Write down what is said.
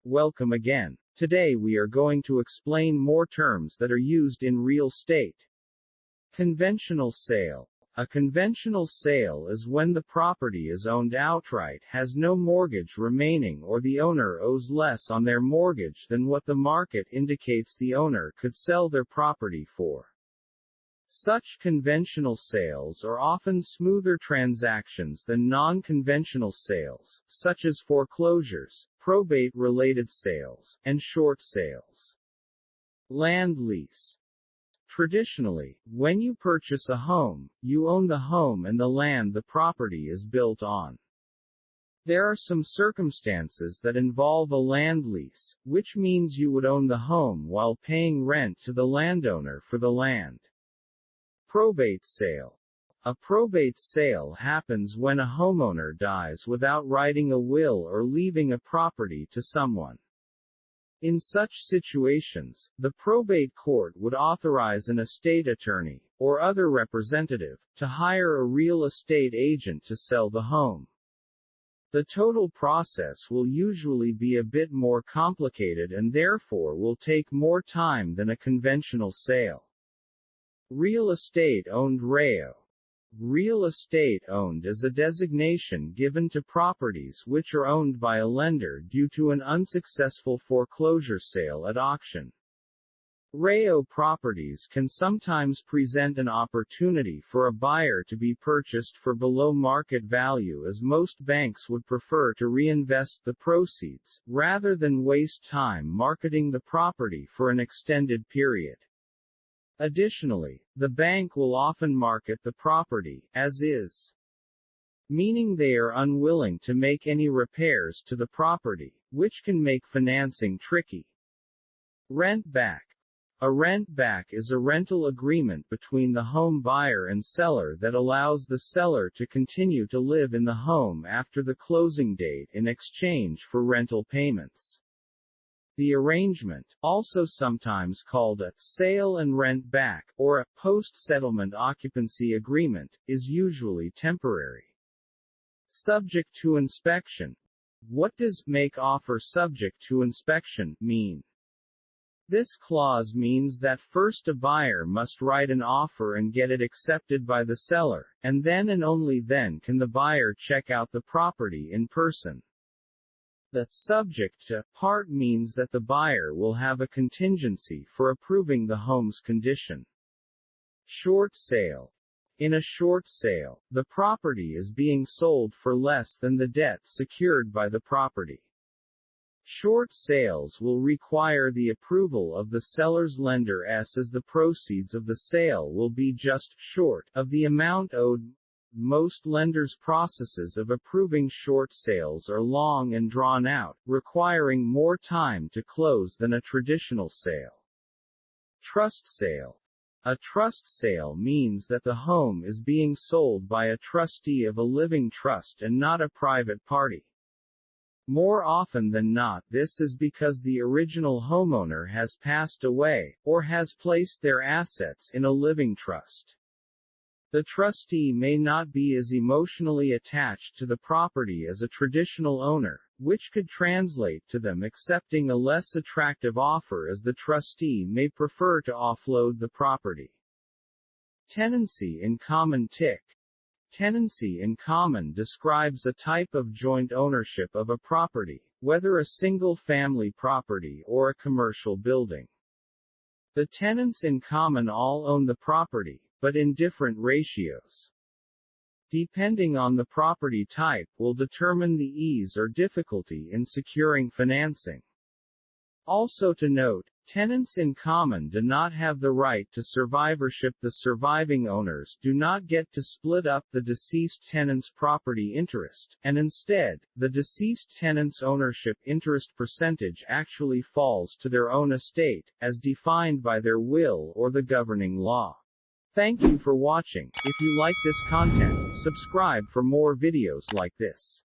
Welcome again. Today we are going to explain more terms that are used in real estate. Conventional sale. A conventional sale is when the property is owned outright, has no mortgage remaining, or the owner owes less on their mortgage than what the market indicates the owner could sell their property for. Such conventional sales are often smoother transactions than non-conventional sales, such as foreclosures, probate-related sales, and short sales. Land lease. Traditionally, when you purchase a home, you own the home and the land the property is built on. There are some circumstances that involve a land lease, which means you would own the home while paying rent to the landowner for the land. Probate sale. A probate sale happens when a homeowner dies without writing a will or leaving a property to someone. In such situations, the probate court would authorize an estate attorney, or other representative, to hire a real estate agent to sell the home. The total process will usually be a bit more complicated and therefore will take more time than a conventional sale. Real estate owned REO. Real estate owned is a designation given to properties which are owned by a lender due to an unsuccessful foreclosure sale at auction. REO properties can sometimes present an opportunity for a buyer to be purchased for below market value, as most banks would prefer to reinvest the proceeds, rather than waste time marketing the property for an extended period. Additionally, the bank will often market the property as is, meaning they are unwilling to make any repairs to the property, which can make financing tricky. Rent back. A rent back is a rental agreement between the home buyer and seller that allows the seller to continue to live in the home after the closing date in exchange for rental payments. The arrangement, also sometimes called a sale and rent back, or a post-settlement occupancy agreement, is usually temporary. Subject to inspection. What does "make offer subject to inspection" mean? This clause means that first a buyer must write an offer and get it accepted by the seller, and then and only then can the buyer check out the property in person. The "subject to" part means that the buyer will have a contingency for approving the home's condition. Short sale. In a short sale, the property is being sold for less than the debt secured by the property. Short sales will require the approval of the seller's lender, as the proceeds of the sale will be just short of the amount owed. Most lenders' processes of approving short sales are long and drawn out, requiring more time to close than a traditional sale. Trust sale. A trust sale means that the home is being sold by a trustee of a living trust and not a private party. More often than not, this is because the original homeowner has passed away, or has placed their assets in a living trust. The trustee may not be as emotionally attached to the property as a traditional owner, which could translate to them accepting a less attractive offer, as the trustee may prefer to offload the property. Tenancy in common. Tenancy in common describes a type of joint ownership of a property, whether a single-family property or a commercial building. The tenants in common all own the property, but in different ratios. Depending on the property type, will determine the ease or difficulty in securing financing. Also to note, tenants in common do not have the right to survivorship. The surviving owners do not get to split up the deceased tenant's property interest, and instead, the deceased tenant's ownership interest percentage actually falls to their own estate, as defined by their will or the governing law. Thank you for watching. If you like this content, subscribe for more videos like this.